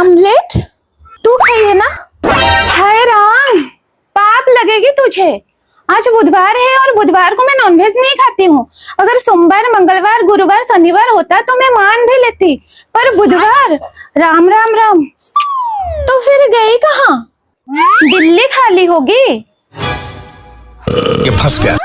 Omelette तू खाइए ना। हाय राम, पाप लगेगी तुझे। आज बुधवार है और बुधवार को मैं नॉनवेज नहीं खाती हूँ। अगर सोमवार, मंगलवार, गुरुवार, शनिवार होता तो मैं मान भी लेती, पर बुधवार। राम राम राम। तो फिर गई कहाँ? दिल्ली खाली होगी। ये फंस गया।